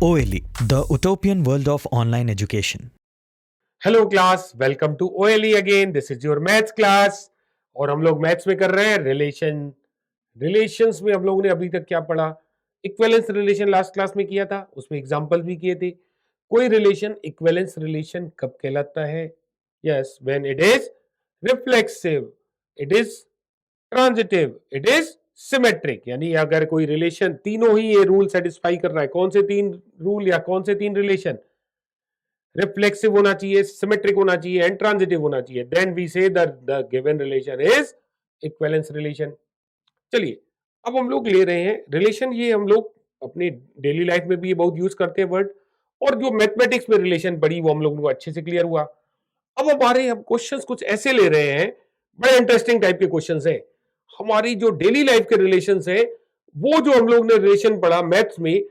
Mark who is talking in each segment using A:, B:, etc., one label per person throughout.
A: OLE, the utopian world of online education.
B: Hello class, welcome to OLE again. This is your maths class और हम लोग maths में कर रहे हैं रिलेशंस में हम लोगों ने अभी तक क्या पढ़ा? इक्विवेलेंस रिलेशन लास्ट क्लास में किया था, उसमें एग्जांपल भी किए थे। कोई रिलेशन इक्विवेलेंस रिलेशन कब कहलाता है? Yes, when it is reflexive, it is transitive, it is symmetric. यानी अगर कोई रिलेशन तीनों ही ये रूल सेटिस्फाई कर रहा है, कौन से तीन रूल या कौन से तीन रिलेशन? रिफ्लेक्सिव होना चाहिए, सिमेट्रिक होना चाहिए एंड ट्रांजिटिव होना चाहिए, देन वी से the given relation is equivalence relation. चलिए, अब हम लोग ले रहे हैं रिलेशन। ये हम लोग अपनी डेली लाइफ में भी ये बहुत यूज करते हैं वर्ड, और जो मैथमेटिक्स में रिलेशन पढ़ी वो हम लोगों को अच्छे से क्लियर हुआ। अब हमारे हम क्वेश्चंस कुछ ऐसे ले रहे हैं, बड़े इंटरेस्टिंग टाइप के क्वेश्चंस हैं। हमारी जो डेली लाइफ के रिलेशंस है, वो जो हम लोग ने रिलेशन पढ़ा मैथ्स में,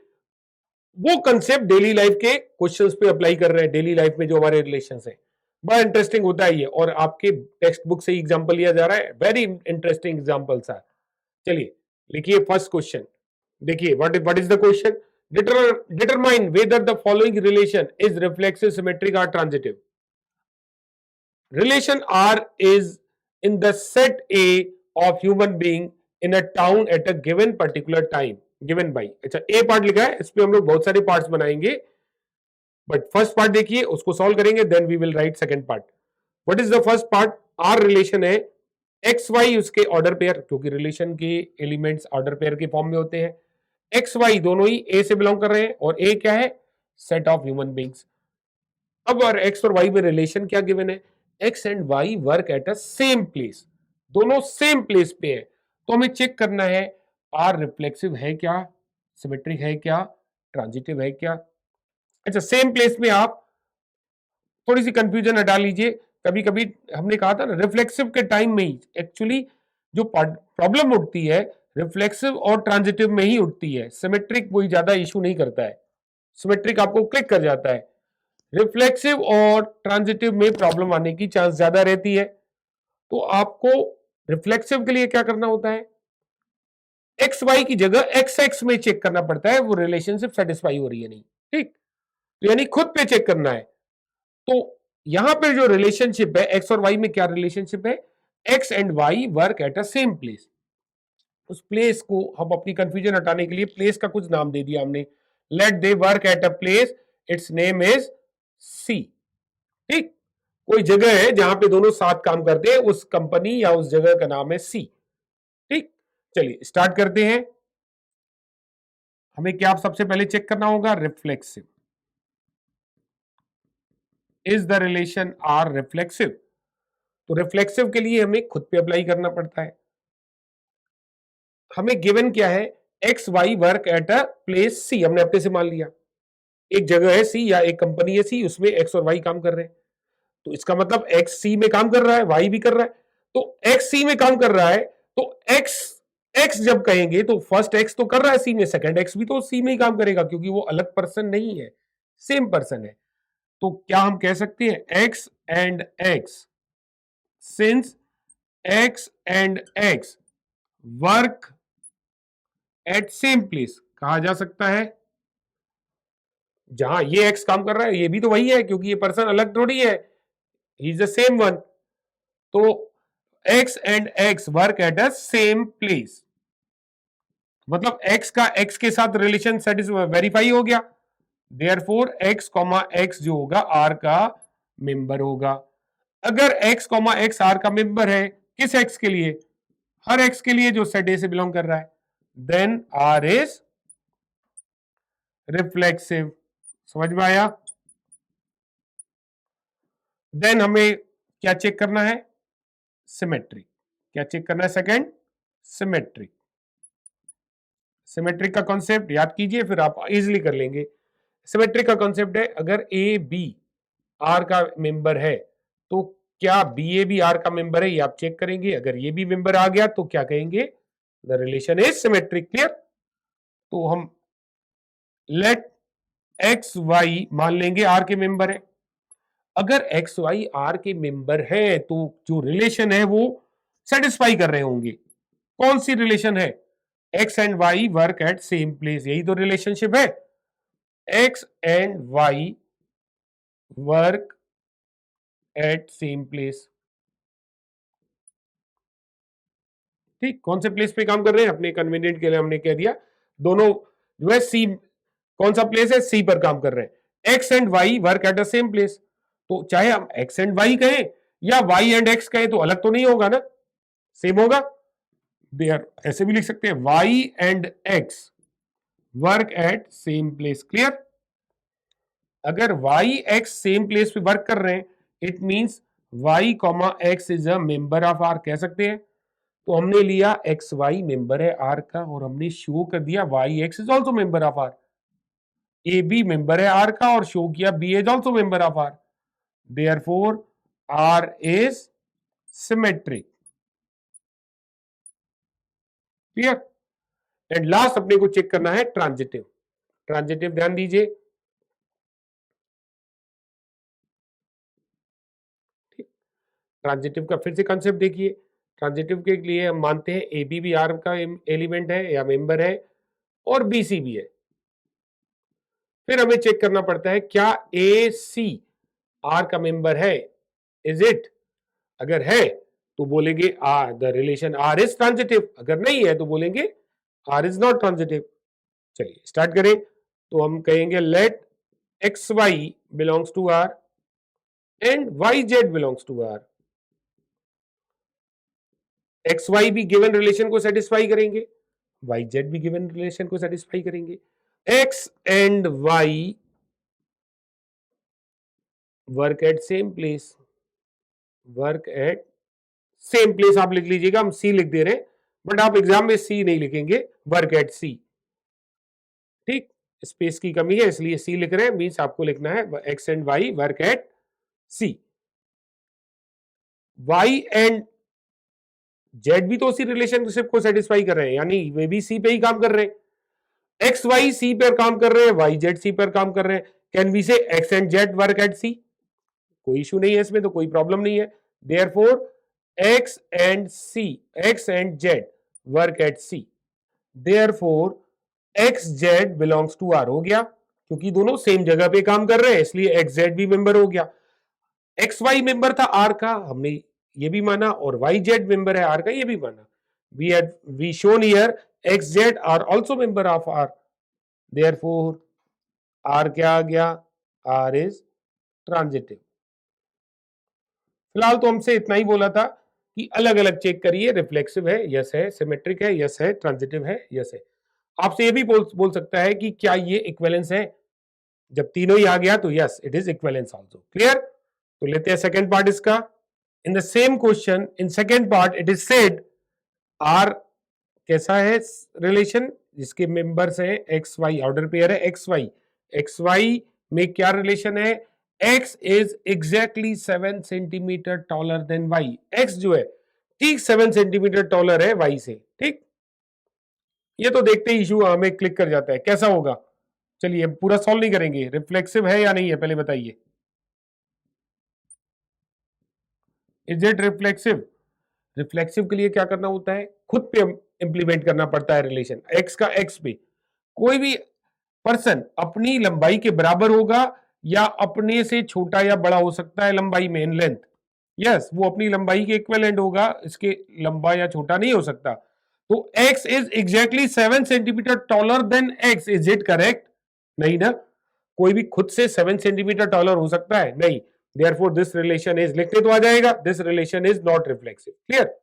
B: वो कंसेप्ट डेली लाइफ के क्वेश्चंस पे अप्लाई कर रहे हैं। डेली लाइफ में जो हमारे रिलेशंस हैं, बड़ा इंटरेस्टिंग होता है ये, और आपके टेक्स्ट बुक से ही एग्जांपल लिया जा रहा है। वेरी इंटरेस्टिंग एग्जांपल्स है। चलिए लिखिए फर्स्ट क्वेश्चन। देखिए what is the question? Determine whether the following relation is reflexive, symmetric और transitive. Relation R is in the set A of human being in a town at a given particular time given by। अच्छा, ए part लिखा है, इस पे हम लोग बहुत सारे पार्ट्स बनाएंगे, बट फर्स्ट पार्ट देखिए, उसको सॉल्व करेंगे, then we will write second part. What is the first part? R relation है, एक्स वाई उसके ऑर्डर पेयर, क्योंकि रिलेशन के एलिमेंट्स ऑर्डर पेयर के फॉर्म में होते हैं। एक्स वाई दोनों ही ए से बिलोंग कर रहे हैं, और ए क्या है? Set of human beings. अब और एक्स और वाई में रिलेशन क्या गिवन है? X and Y work at a same place, दोनों सेम प्लेस पे है। तो हमें चेक करना है आर रिफ्लेक्सिव है क्या, सिमेट्रिक है क्या, ट्रांजिटिव है क्या। अच्छा, सेम प्लेस में आप थोड़ी सी कंफ्यूजन हटा लीजिए। कभी कभी हमने कहा था ना, रिफ्लेक्सिव के टाइम में ही एक्चुअली जो प्रॉब्लम उठती है रिफ्लेक्सिव और ट्रांजिटिव में ही उठती है। सिमेट्रिक कोई ज्यादा इशू नहीं करता है, सिमेट्रिक आपको क्लिक कर जाता है। रिफ्लेक्सिव और ट्रांजिटिव में प्रॉब्लम आने की चांस ज्यादा रहती है। तो आपको रिफ्लेक्सिव के लिए क्या करना होता है? एक्स वाई की जगह एक्स एक्स में चेक करना पड़ता है वो रिलेशनशिप सेटिस्फाई हो रही है नहीं। ठीक, तो यानी खुद पे चेक करना है। तो यहां पे जो रिलेशनशिप है एक्स और वाई में, क्या रिलेशनशिप है? X and Y work at a same place. उस प्लेस को हम अपनी कंफ्यूजन हटाने के लिए प्लेस का कुछ नाम दे दिया हमने। Let they work at a place, it's name is C. ठीक, कोई जगह है जहां पे दोनों साथ काम करते हैं, उस कंपनी या उस जगह का नाम है सी। ठीक, चलिए स्टार्ट करते हैं। हमें क्या सबसे पहले चेक करना होगा? Reflexive. Is the relation R reflexive? तो रिफ्लेक्सिव के लिए हमें खुद पे अप्लाई करना पड़ता है। हमें गिवन क्या है? X Y work at a place C, हमने अपने से मान लिया। एक जगह है सी या एक कंपनी है सी, उसमें एक्स और वाई काम कर रहे हैं। तो इसका मतलब एक्स सी में काम कर रहा है, वाई भी कर रहा है। तो एक्स सी में काम कर रहा है, तो एक्स एक्स जब कहेंगे तो फर्स्ट एक्स तो कर रहा है सी में, सेकंड एक्स भी तो सी में ही काम करेगा, क्योंकि वो अलग पर्सन नहीं है, सेम पर्सन है। तो क्या हम कह सकते हैं X and x, since x and X work at same place, कहा जा सकता है जहां ये एक्स काम कर रहा है ये भी तो वही है, क्योंकि ये पर्सन अलग थोड़ी है, he is the same one. तो X and X work at a same place, मतलब एक्स का एक्स के साथ रिलेशन वेरीफाई हो गया। देयरफॉर एक्स कॉमा एक्स जो होगा आर का मेंबर होगा। अगर एक्स कॉमा एक्स आर का मेंबर है, किस एक्स के लिए? हर एक्स के लिए जो सेट ए से बिलोंग कर रहा है, देन आर इज रिफ्लेक्सिव। समझ में आया? देन हमें क्या चेक करना है? सिमेट्रिक। क्या चेक करना है? Second, symmetric. सिमेट्रिक का कॉन्सेप्ट याद कीजिए, फिर आप इजीली कर लेंगे। सिमेट्रिक का कॉन्सेप्ट है, अगर ए बी आर का मेंबर है, तो क्या बी ए भी आर का मेंबर है, ये आप चेक करेंगे। अगर ये भी मेंबर आ गया तो क्या कहेंगे? The relation is symmetric. Clear? तो हम लेट एक्स वाई मान लेंगे आर के मेंबर है। अगर एक्स वाई आर के मेंबर है तो जो रिलेशन है वो सेटिस्फाई कर रहे होंगे। कौन सी रिलेशन है? X and Y work at same place, यही तो रिलेशनशिप है। X and Y work at same place. ठीक, कौन से प्लेस पे काम कर रहे हैं, अपने कन्वीनियंट के लिए हमने कह दिया दोनों जो है सी, कौन सा प्लेस है, सी पर काम कर रहे हैं। X and Y work at the same place, तो चाहे हम एक्स एंड वाई कहें या वाई एंड एक्स कहें तो अलग तो नहीं होगा ना, सेम होगा। देयर ऐसे भी लिख सकते हैं Y and X work at same place. Clear? अगर वाई एक्स सेम प्लेस पे वर्क कर रहे हैं, it means Y comma X is a member of R, कह सकते हैं। तो हमने लिया एक्स वाई मेंबर है आर का, और हमने शो कर दिया Y X is also member of R. A B member है आर का और शो किया B is also member of R. Therefore R is symmetric. Clear? And last अपने को चेक करना है ट्रांजिटिव। ट्रांजिटिव ध्यान दीजिए, ट्रांजिटिव का फिर से कंसेप्ट देखिए। ट्रांजिटिव के लिए हम मानते हैं ए बी भी आर का एलिमेंट है या मेंबर है और बी सी भी है। फिर हमें चेक करना पड़ता है क्या ए सी आर का मेंबर है, इज इट? अगर है तो बोलेंगे R the relation R is transitive, अगर नहीं है तो बोलेंगे आर इज नॉट ट्रांजिटिव। चलिए स्टार्ट करें। तो हम कहेंगे let X Y belongs to R and Y Z belongs to R. X Y भी गिवन रिलेशन को सेटिस्फाई करेंगे, वाई जेड भी गिवन रिलेशन को सेटिस्फाई करेंगे। X and Y work at same place, work at same place आप लिख लीजिएगा, हम सी लिख दे रहे हैं बट आप एग्जाम में सी नहीं लिखेंगे, वर्क एट सी। ठीक, स्पेस की कमी है इसलिए सी लिख रहे हैं, मींस आपको लिखना है X and Y work at C. Y and Z भी तो उसी रिलेशनशिप को सेटिस्फाई कर रहे हैं, यानी वे भी सी पे ही काम कर रहे हैं। एक्स वाई सी पर काम कर रहे हैं, वाई जेड सी पर काम कर रहे हैं। Can we say X and Z work at C? कोई इशू नहीं है इसमें, तो कोई प्रॉब्लम नहीं है। Therefore X and C, X and Z work at C. Therefore X Z belongs to R हो गया, क्योंकि दोनों सेम जगह पे काम कर रहे हैं इसलिए एक्स जेड भी मेंबर हो गया। एक्स वाई मेंबर था आर का, हमने ये भी माना, और वाई जेड मेंबर है आर का, ये भी माना। We shown here X Z R also member of R. Therefore R क्या आ गया, आर इज ट्रांजिटिव। फिलहाल तो हमसे इतना ही बोला था कि अलग अलग चेक करिए, रिफ्लेक्सिव है यस है, सिमेट्रिक है यस है, ट्रांजिटिव है यस है। आपसे ये भी बोल सकता है कि क्या ये इक्विवेलेंस है, जब तीनों ही आ गया तो yes it is equivalence also. Clear? तो लेते हैं सेकंड पार्ट इसका। In the same question in second part it is said R कैसा है रिलेशन, जिसके मेंबर्स हैं एक्स वाई, ऑर्डर पेयर है एक्स वाई। एक्स वाई में क्या रिलेशन है, X is exactly 7 centimetre taller than Y. X जो है ठीक 7 सेंटीमीटर टॉलर है वाई से। ठीक, ये तो देखते ही इशू हमें क्लिक कर जाता है, कैसा होगा? चलिए पूरा सॉल्व नहीं करेंगे, रिफ्लेक्सिव है या नहीं है पहले बताइए। Is it reflexive? रिफ्लेक्सिव के लिए क्या करना होता है, खुद पे इंप्लीमेंट करना पड़ता है रिलेशन, एक्स का एक्स पे। कोई भी पर्सन अपनी लंबाई के बराबर होगा या अपने से छोटा या बड़ा हो सकता है लंबाई में, इन लेंथ। यस, वो अपनी लंबाई के इक्विवेलेंट होगा, इसके लंबा या छोटा नहीं हो सकता। तो x is exactly 7 centimetre taller then x, is it correct? नहीं ना, कोई भी खुद से 7 सेंटीमीटर टॉलर हो सकता है? नहीं। देयरफॉर दिस रिलेशन इज, लिखने तो आ जाएगा, this relation is not reflexive. Clear?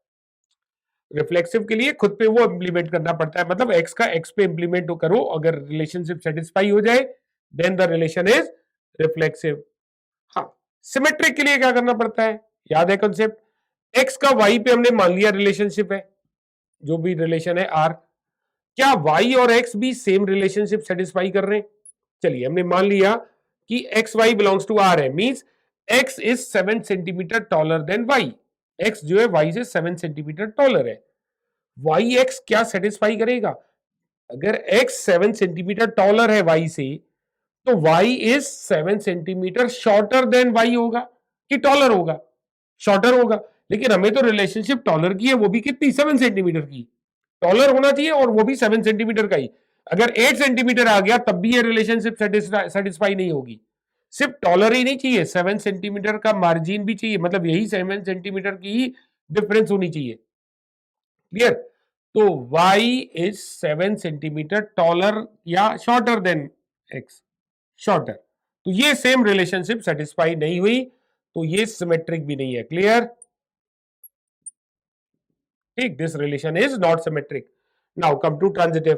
B: Reflexive के लिए खुद पे वो इंप्लीमेंट करना पड़ता है, मतलब x का x पे इंप्लीमेंट करो, अगर रिलेशनशिप सेटिस्फाई हो जाए then the relation is reflexive. हाँ, सिमेट्रिक के लिए क्या करना पड़ता है, याद है कंसेप्ट, x का y पे हमने मान लिया रिलेशनशिप है, जो भी रिलेशन है r, क्या y और x भी सेम रिलेशनशिप सेटिस्फाई कर रहे हैं? चलिए हमने मान लिया कि X Y belongs to R है, means x is 7 centimetre taller than y। x जो है y से 7 सेंटीमीटर टॉलर है, वाई एक्स क्या सेटिस्फाई करेगा? अगर x 7 सेंटीमीटर टॉलर है y से, तो y is 7 centimetre shorter than y होगा कि टॉलर होगा? शॉर्टर होगा। लेकिन हमें तो रिलेशनशिप टॉलर की है, वो भी कितनी, 7 सेंटीमीटर की। टॉलर होना चाहिए और वो भी 7 सेंटीमीटर का ही। अगर 8 सेंटीमीटर आ गया तब भी ये रिलेशनशिप सेटिस्फाई नहीं होगी। सिर्फ टॉलर ही नहीं चाहिए, 7 सेंटीमीटर का मार्जिन भी चाहिए, मतलब यही 7 सेंटीमीटर की ही डिफरेंस होनी चाहिए। क्लियर? तो y इज 7 सेंटीमीटर टॉलर या शॉर्टर देन x, शॉर्टर। तो ये सेम रिलेशनशिप सेटिस्फाई नहीं हुई, तो ये सिमेट्रिक भी नहीं है। क्लियर? ठीक, this relation is not symmetric. Now come to transitive.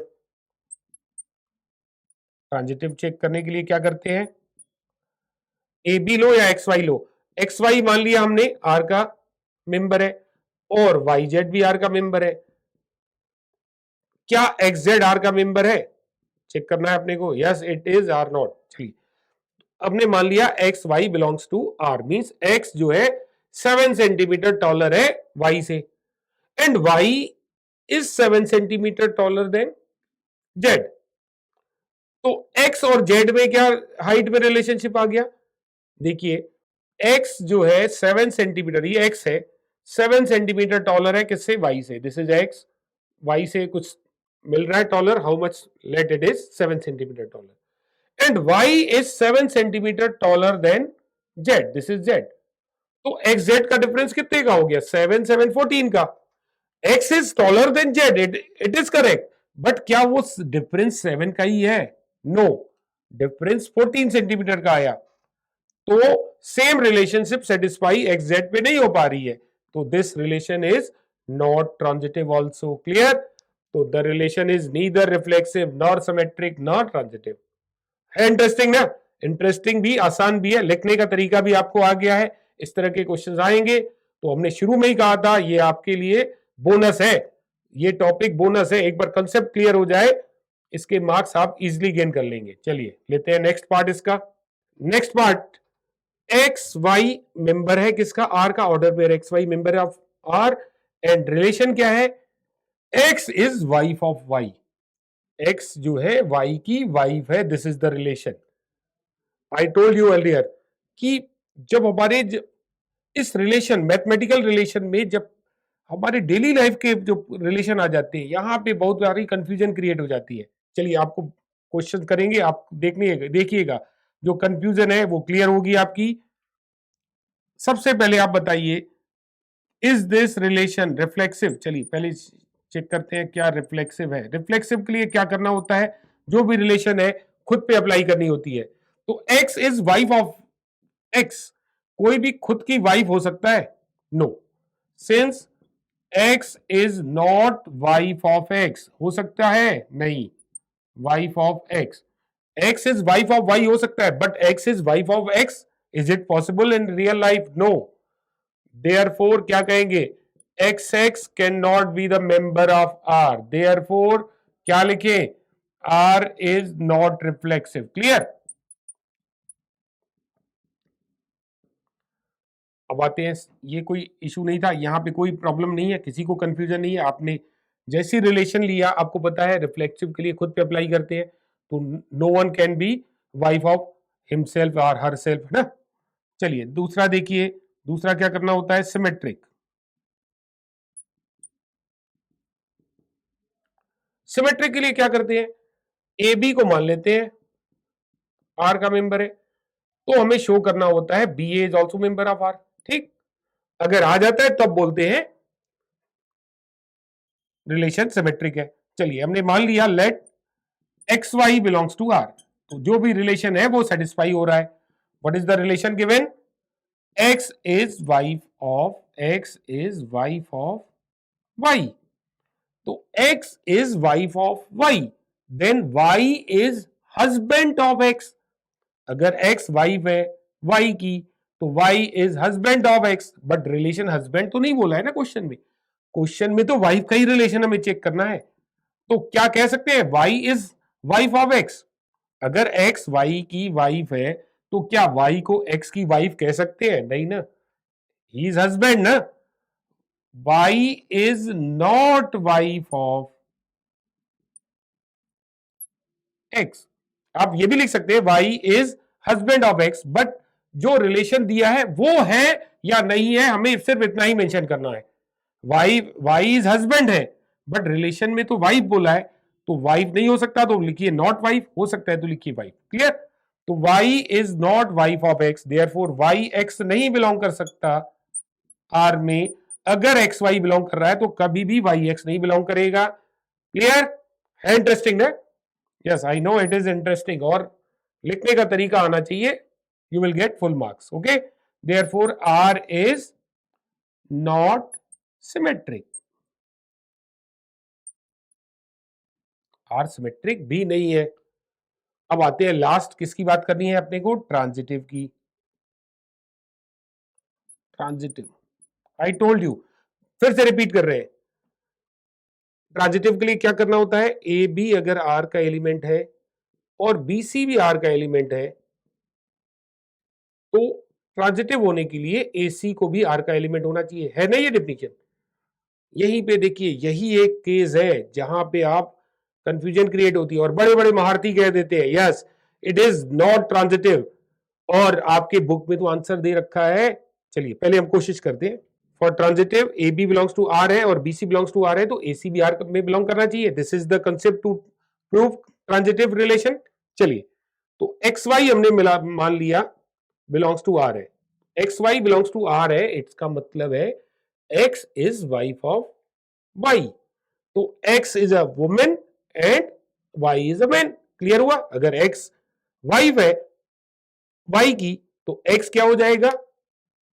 B: Transitive check करने के लिए क्या करते हैं, ए बी लो या एक्स वाई लो। एक्स वाई मान लिया हमने आर का मेंबर है और वाई जेड भी आर का मेंबर है। क्या एक्स जेड आर का मेंबर है, चेक करना है अपने को। Yes it is or not. चलिए हमने मान लिया X Y belongs to R, means X जो है 7 सेंटीमीटर टॉलर है वाई से, and Y is 7 centimetre taller than Z. तो एक्स और जेड में क्या हाइट में रिलेशनशिप आ गया, देखिए एक्स जो है 7 सेंटीमीटर, ये एक्स है 7 सेंटीमीटर टॉलर है किससे, वाई से। दिस इज एक्स, वाई से कुछ मिल रहा है taller, how much, let it is 7 centimetre taller, and Y is 7 centimetre taller than Z, this is Z. तो एक्स जेड का डिफरेंस कितने का हो गया, 7 7 14 का। X is taller than Z, it is correct, but क्या वो डिफरेंस 7 का ही है, नो, डिफरेंस 14 सेंटीमीटर का आया। तो same relationship satisfy X Z पे नहीं हो पा रही है, तो this relation is not transitive also. Clear? तो the relation is neither reflexive nor symmetric nor transitive. है इंटरेस्टिंग ना, इंटरेस्टिंग भी, आसान भी है, लिखने का तरीका भी आपको आ गया है। इस तरह के क्वेश्चंस आएंगे, तो हमने शुरू में ही कहा था ये आपके लिए बोनस है, ये टॉपिक बोनस है। एक बार कंसेप्ट क्लियर हो जाए, इसके मार्क्स आप इजीली गेन कर लेंगे। चलिए लेते हैं नेक्स्ट पार्ट इसका। Next part, X Y member है किसका, आर का, order pair X Y member of R, and relation क्या है, X is wife of Y, X जो है वाई की वाइफ है, this is the relation. I told you earlier कि जब हमारे इस रिलेशन, मैथमेटिकल रिलेशन में जब हमारे डेली लाइफ के जो रिलेशन आ जाते हैं, यहां पे बहुत सारी कंफ्यूजन क्रिएट हो जाती है। चलिए आपको क्वेश्चन करेंगे, आप देखिएगा जो कंफ्यूजन है वो क्लियर होगी आपकी। सबसे पहले आप बताइए, इज दिस रिलेशन रिफ्लेक्सिव। चलिए पहले चेक करते हैं क्या रिफ्लेक्सिव है। रिफ्लेक्सिव के लिए क्या करना होता है, जो भी रिलेशन है खुद पे अप्लाई करनी होती है। तो X is wife of X, कोई भी खुद की वाइफ हो सकता है, no, since X is not wife of X, हो सकता है नहीं, wife of X. X is wife of Y हो सकता है, but X is wife of X, is it possible in real life, no. Therefore क्या कहेंगे, X X can not be the member of R, therefore क्या लिखे, R is not reflexive. Clear? अब आते हैं, ये कोई इशू नहीं था, यहाँ पे कोई प्रॉब्लम नहीं है, किसी को कंफ्यूजन नहीं है। आपने जैसी रिलेशन लिया, आपको पता है रिफ्लेक्सिव के लिए खुद पे अप्लाई करते हैं, तो no one can be wife of himself और हर सेल्फ, है ना। चलिए दूसरा देखिए, दूसरा क्या करना होता है, सिमेट्रिक। सिमेट्रिक के लिए क्या करते हैं, ए बी को मान लेते हैं आर का मेंबर है, तो हमें शो करना होता है B A is also member of R. ठीक, अगर आ जाता है तब बोलते हैं रिलेशन सिमेट्रिक है। चलिए हमने मान लिया let X Y belongs to R, तो जो भी रिलेशन है वो सेटिस्फाई हो रहा है। What is the relation given, X is wife of Y, तो X is wife of Y, then Y is husband of X. अगर एक्स वाइफ है वाई की, तो Y is husband of X, but relation husband तो नहीं बोला है ना क्वेश्चन में, क्वेश्चन में तो वाइफ का ही रिलेशन हमें चेक करना है। तो क्या कह सकते हैं, Y is wife of X. अगर एक्स वाई की वाइफ है, तो क्या वाई को एक्स की वाइफ कह सकते हैं, नहीं ना, ही इज हस्बैंड ना। Y is not wife of X. आप ये भी लिख सकते हैं Y is husband of X, but जो रिलेशन दिया है वो है या नहीं है, हमें सिर्फ इतना ही मेंशन करना है। वाई इज हस्बैंड है, बट रिलेशन में तो वाइफ बोला है, तो वाइफ नहीं हो सकता तो लिखिए नॉट वाइफ, हो सकता है तो लिखिए वाइफ। क्लियर? तो y is not wife of x, therefore y x नहीं बिलोंग कर सकता R में। अगर एक्स वाई बिलोंग कर रहा है तो कभी भी वाई एक्स नहीं बिलोंग करेगा। क्लियर है? इंटरेस्टिंग है? Yes I know it is interesting, और लिखने का तरीका आना चाहिए, you will get full marks. Okay, therefore R is not symmetric, R symmetric भी नहीं है। अब आते हैं लास्ट, किसकी बात करनी है अपने को? ट्रांजिटिव की। ट्रांजिटिव, आई टोल्ड यू, फिर से रिपीट कर रहे हैं। ट्रांजिटिव के लिए क्या करना होता है? ए बी अगर आर का एलिमेंट है और बी सी भी आर का एलिमेंट है, तो ट्रांजिटिव होने के लिए ए सी को भी आर का एलिमेंट होना चाहिए। है ना ये डेफिनेशन? यहीं पे देखिए, यही एक केस है जहां पे आप कंफ्यूजन क्रिएट होती है और बड़े बड़े महारथी कह देते हैं yes it is not transitive, और आपके बुक में तो आंसर दे रखा है। चलिए पहले हम कोशिश करते हैं। For transitive A B belongs to R है और B C belongs to R है, तो ए सी भी आर में बिलोंग करना चाहिए। This is the concept to prove transitive relation. चलिए, तो एक्स वाई हमने मिला मान लिया बिलोंग्स टू आर है, X Y belongs to R है, इसका मतलब है X is wife of Y, तो X is a women and Y is a man. Clear हुआ? अगर एक्स वाइफ है वाई की तो एक्स क्या हो जाएगा?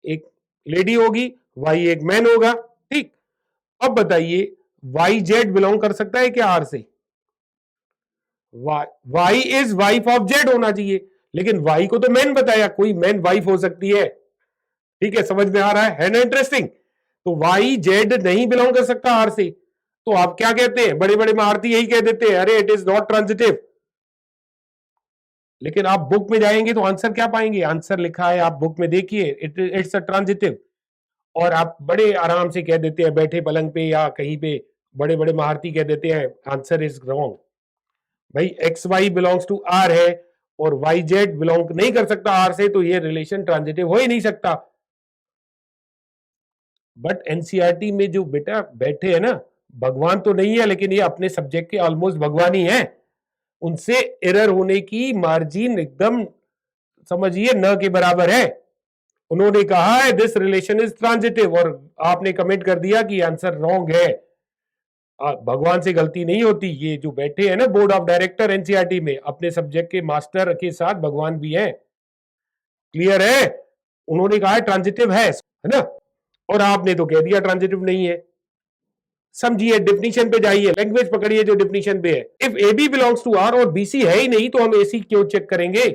B: एक लेडी होगी, वाई एक मैन होगा। ठीक, अब बताइए वाई जेड बिलोंग कर सकता है क्या आर से? Y is wife of Z होना चाहिए, लेकिन वाई को तो मैन बताया, कोई मैन वाइफ हो सकती है। ठीक है, समझ में आ रहा है ना? इंटरेस्टिंग। तो वाई जेड नहीं बिलोंग कर सकता आर से, तो आप क्या कहते हैं? बड़े बड़े महारथी यही कह देते हैं, अरे इट इज नॉट ट्रांजिटिव। लेकिन आप बुक में जाएंगे तो आंसर क्या पाएंगे? आंसर लिखा है, आप बुक में देखिए, इट्स अ ट्रांजिटिव, और आप बड़े आराम से कह देते हैं बैठे पलंग पे या कहीं पे, बड़े बड़े महारथी कह देते हैं आंसर इज रॉन्ग। भाई X Y belongs to R है और वाई जेड बिलोंग नहीं कर सकता आर से, तो ये रिलेशन ट्रांजिटिव हो ही नहीं सकता। बट एनसीईआरटी में जो बेटा बैठे हैं ना, भगवान तो नहीं है लेकिन ये अपने सब्जेक्ट के ऑलमोस्ट भगवान ही हैं, उनसे एरर होने की मार्जिन एकदम समझिए न के बराबर है। उन्होंने कहा है दिस रिलेशन इज ट्रांजिटिव और आपने कमेंट कर दिया कि आंसर रॉन्ग है। भगवान से गलती नहीं होती, ये जो बैठे हैं ना बोर्ड ऑफ डायरेक्टर एनसीईआरटी में, अपने सब्जेक्ट के मास्टर के साथ भगवान भी हैं। क्लियर है? उन्होंने कहा है ट्रांजिटिव है ना, और आपने तो कह दिया ट्रांजिटिव नहीं है। समझिए, डिफिनीशन पे जाइए, लैंग्वेज पकड़िए जो डिफिनीशन पे है। If A B belongs to R और बी सी है ही नहीं तो हम ए सी क्यों चेक करेंगे?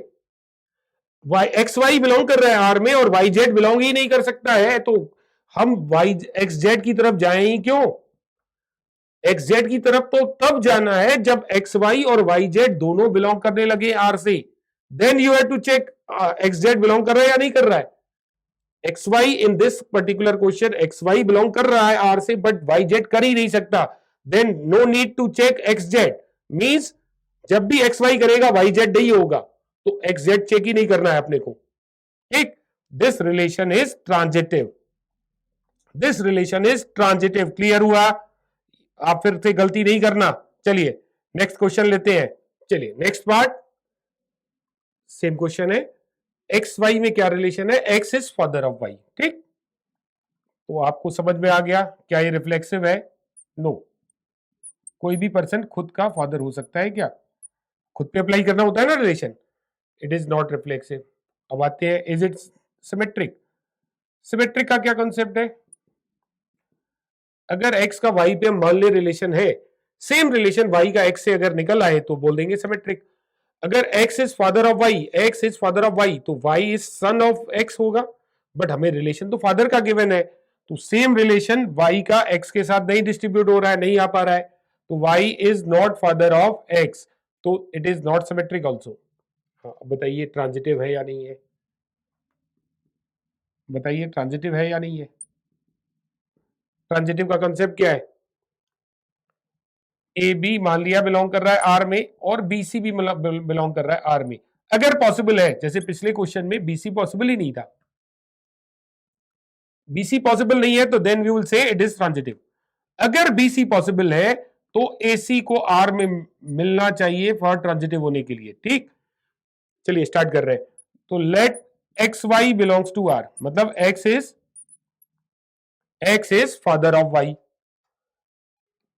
B: वाई एक्स वाई बिलोंग कर रहा है आर में और वाई जेड बिलोंग ही नहीं कर सकता है, तो हम वाई एक्स जेड की तरफ जाए ही क्यों? एक्स जेड की तरफ तो तब जाना है जब एक्स वाई और वाई जेड दोनों बिलोंग करने लगे आर से, then you have to check X Z belong कर रहा है या नहीं कर रहा है। X Y in this particular question X Y belong कर रहा है आर से, बट वाई जेड कर ही नहीं सकता, then no need to check X Z. Means जब भी एक्स वाई करेगा वाई जेड नहीं होगा, तो एक्स जेड चेक ही नहीं करना है अपने को। ठीक, this relation is transitive, this relation is transitive. Clear हुआ? आप फिर से गलती नहीं करना। चलिए नेक्स्ट क्वेश्चन लेते हैं। चलिए नेक्स्ट पार्ट, सेम क्वेश्चन है, एक्स वाई में क्या रिलेशन है? X is father of Y. ठीक, तो आपको समझ में आ गया क्या ये रिफ्लेक्सिव है? नो, कोई भी पर्सन खुद का फादर हो सकता है क्या? खुद पे अप्लाई करना होता है ना relation, it is not reflexive. अब आते हैं, इज इट सिमेट्रिक? सिमेट्रिक का क्या कंसेप्ट है? अगर एक्स का वाई पे हम मान ले रिलेशन है, सेम रिलेशन वाई का एक्स से अगर निकल आए तो बोल देंगे सिमेट्रिक। अगर X is father of Y, X is father of Y, तो Y is son of X होगा, बट हमें रिलेशन तो फादर का गिवन है, तो सेम रिलेशन वाई का एक्स के साथ नहीं डिस्ट्रीब्यूट हो रहा है, नहीं आ पा रहा है, तो Y is not father of X, तो it is not symmetric also. हाँ, बताइए ट्रांजिटिव है या नहीं है? बताइए ट्रांजिटिव है या नहीं है? ट्रांजिटिव का कंसेप्ट क्या है? ए बी मान लिया बिलोंग कर रहा है आर में और बी सी भी बिलोंग कर रहा है आर में। अगर पॉसिबल है, जैसे पिछले क्वेश्चन में बी सी पॉसिबल ही नहीं था, बी सी पॉसिबल नहीं है तो then we will say it is transitive. अगर बी सी पॉसिबल है तो AC को R में मिलना चाहिए फॉर ट्रांजिटिव होने के लिए। ठीक, चलिए स्टार्ट कर रहे हैं। तो let XY belongs to R, मतलब X is father of Y।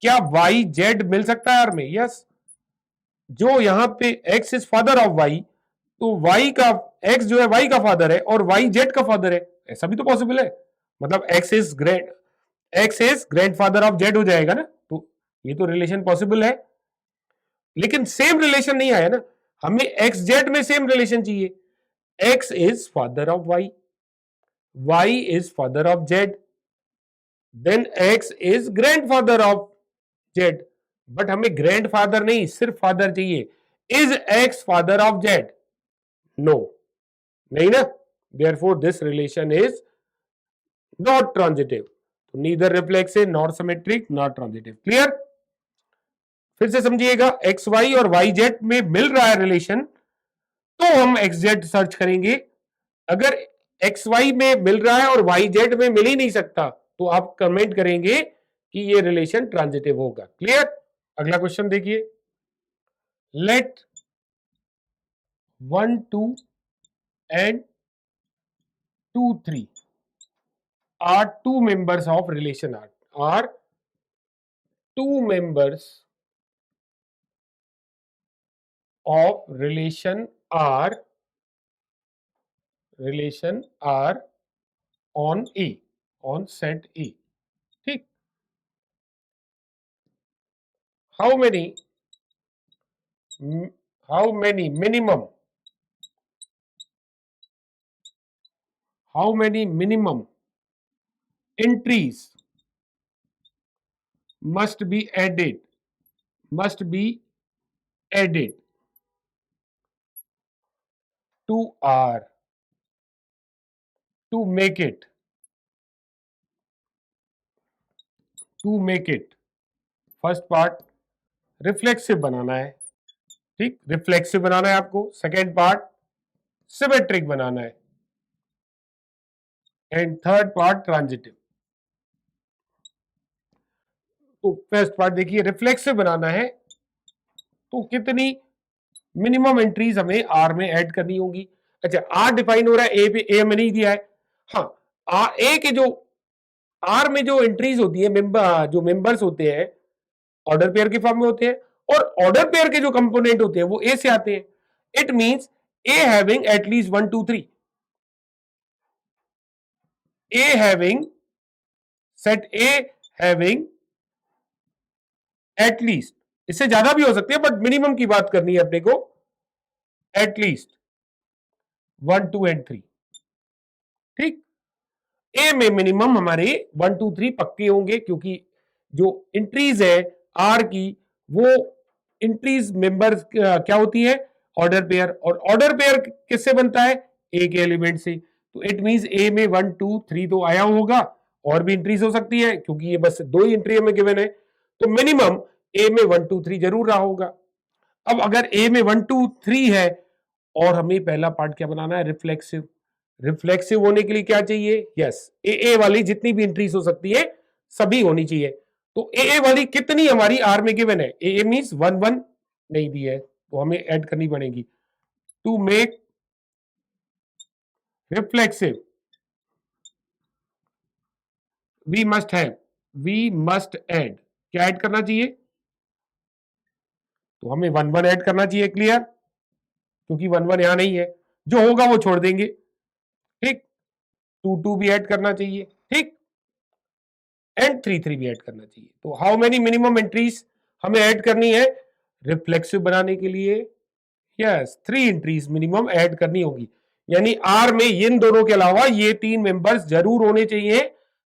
B: क्या Y Z मिल सकता है R में? यस। जो यहां पे X is father of Y, तो Y का X जो है Y का फादर है और Y Z का फादर है, ऐसा भी तो पॉसिबल है। मतलब X is grandfather of Z हो जाएगा ना, तो ये तो रिलेशन पॉसिबल है। लेकिन सेम रिलेशन नहीं आया ना, हमें एक्स जेड में सेम रिलेशन चाहिए। X is father of Y, Y is father of Z, then X is grandfather of Z. But हमें ग्रैंडफादर नहीं, सिर्फ फादर चाहिए। Is X father of Z? No, नहीं ना, therefore this relation is not transitive. तो neither reflexive not symmetric not transitive. Clear? फिर से समझिएगा, एक्स वाई और वाई जेड में मिल रहा है रिलेशन, तो हम एक्स जेड सर्च करेंगे। अगर एक्स वाई में मिल रहा है और वाई जेड में मिल ही नहीं सकता, तो आप कमेंट करेंगे कि ये रिलेशन ट्रांजिटिव होगा। क्लियर? अगला क्वेश्चन देखिए, let 1 2 and 2 3 are two members of relation are two members of relation R on A, on set A. ठीक, how many minimum entries must be added to R to make it first part reflexive बनाना है। ठीक, reflexive बनाना है आपको। Second part symmetric बनाना है and third part transitive. तो first part देखिए, रिफ्लेक्सिव बनाना है तो कितनी मिनिमम एंट्रीज हमें आर में ऐड करनी होगी। अच्छा, आर डिफाइन हो रहा है, ए पे ए में नहीं दिया है। हाँ, ए के जो आर में जो एंट्रीज होती है, जो मेंबर्स होते हैं ऑर्डर पेयर के फॉर्म में होते हैं, और ऑर्डर पेयर के जो कंपोनेंट होते हैं वो ए से आते हैं। It means A having at least 1 2 3, A having set A having at least, इससे ज्यादा भी हो सकती है बट मिनिमम की बात करनी है अपने को, एटलीस्ट 1 2 एंड 3। ठीक, ए में मिनिमम हमारे 1 2 3 पक्के होंगे, क्योंकि जो एंट्रीज है आर की, वो एंट्रीज मेंबर्स क्या होती है? Order pair. और ऑर्डर पेयर किससे बनता है? ए के एलिमेंट से। तो इट मींस ए में 1 2 3 तो आया होगा, और भी एंट्रीज हो सकती है क्योंकि ये बस दो ही एंट्री हमें गिवन है, तो मिनिमम ए में 1 2 3 जरूर रहा होगा। अब अगर ए में 1 2 3 है और हमें पहला पार्ट क्या बनाना है? रिफ्लेक्सिव। रिफ्लेक्सिव होने के लिए क्या चाहिए? यस, ए वाली जितनी भी एंट्रीज हो सकती है सभी होनी चाहिए। तो ए वाली कितनी हमारी आर में गिवन है? ए मींस 1 1 नहीं दी है, तो हमें ऐड करनी पड़ेगी। To make reflexive we must add, क्या ऐड करना चाहिए? तो हमें 1 1 ऐड करना चाहिए। क्लियर? क्योंकि 1 1 यहां नहीं है, जो होगा वो छोड़ देंगे। ठीक, 2 2 भी ऐड करना चाहिए। ठीक, एंड 3 3 भी ऐड करना चाहिए। तो हाउ मेनी मिनिमम एंट्रीज हमें ऐड करनी है रिफ्लेक्सिव बनाने के लिए? यस, 3 एंट्रीज मिनिमम ऐड करनी होगी। यानी आर में इन दोनों के अलावा ये 3 मेंबर्स जरूर होने चाहिए,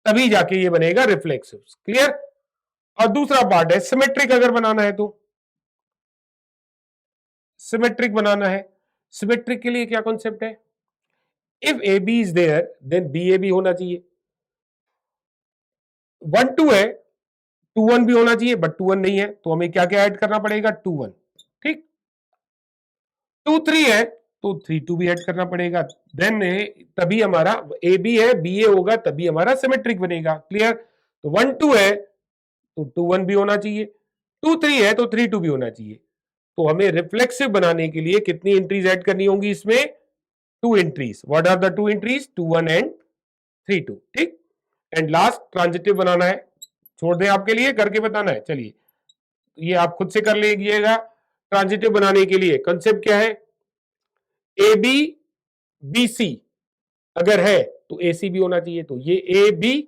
B: तभी जाके ये बनेगा रिफ्लेक्सिव। क्लियर? और दूसरा पार्ट है सिमेट्रिक। अगर बनाना है तो सिमेट्रिक बनाना है। सिमेट्रिक के लिए क्या कॉन्सेप्ट है? If A B is there then B A भी होना चाहिए। 1 2 है, 2 1 भी होना चाहिए, बट 2 1 नहीं है, तो हमें क्या क्या ऐड करना पड़ेगा? 2 1। ठीक, 2 3 है तो 3 2 भी ऐड करना पड़ेगा। देन तभी हमारा ए बी है, बी ए होगा, तभी हमारा सिमेट्रिक बनेगा। क्लियर? तो 1 2 है तो 2 1 भी होना चाहिए। 2 3 है तो 3 2 भी होना चाहिए। तो हमें रिफ्लेक्सिव बनाने के लिए कितनी एंट्रीज ऐड करनी होंगी इसमें? 2 entries. What are the 2 entries? 2 1 and 3 2। ठीक। एंड लास्ट ट्रांजिटिव बनाना है, छोड़ दें आपके लिए, करके बताना है। चलिए ये आप खुद से कर लीजिएगा। ट्रांजिटिव बनाने के लिए कंसेप्ट क्या है? ए बी बी सी अगर है तो ए सी भी होना चाहिए। तो ये ए बी,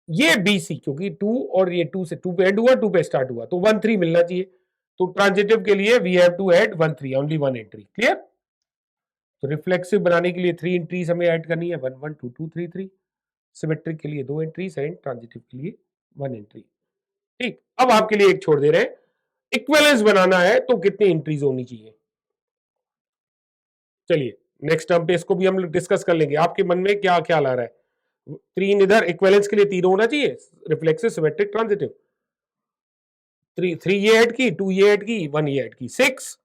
B: ये बी सी, क्योंकि 2 और ये 2 से 2 पे एंड हुआ, 2 पे स्टार्ट हुआ, तो 1 3 मिलना चाहिए। तो ट्रांजिटिव के लिए we have to add 1 3, only 1 entry. Clear? तो रिफ्लेक्सिव बनाने के लिए 3 एंट्रीज हमें ऐड करनी है, 1 1 2 2 3 3। सिमेट्रिक के लिए 2 एंट्रीज एंड ट्रांजिटिव के लिए 1 एंट्री। ठीक। अब आपके लिए एक छोड़ दे रहे हैं, इक्विवेलेंस बनाना है तो कितनी एंट्रीज होनी चाहिए? चलिए नेक्स्ट टर्म पे इसको भी हम डिस्कस कर लेंगे। आपके मन में क्या ख्याल आ रहा है? 3 इधर इक्विवेलेंस के लिए 3 होना चाहिए, रिफ्लेक्सिव, सिमेट्रिक, ट्रांजिटिव। 3 ये ऐड की, 2 ये ऐड की, 1 ये ऐड की, 6।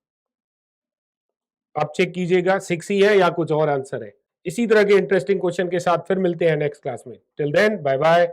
B: आप चेक कीजिएगा 6 ही है या कुछ और आंसर है। इसी तरह के इंटरेस्टिंग क्वेश्चन के साथ फिर मिलते हैं नेक्स्ट क्लास में। Till then bye bye.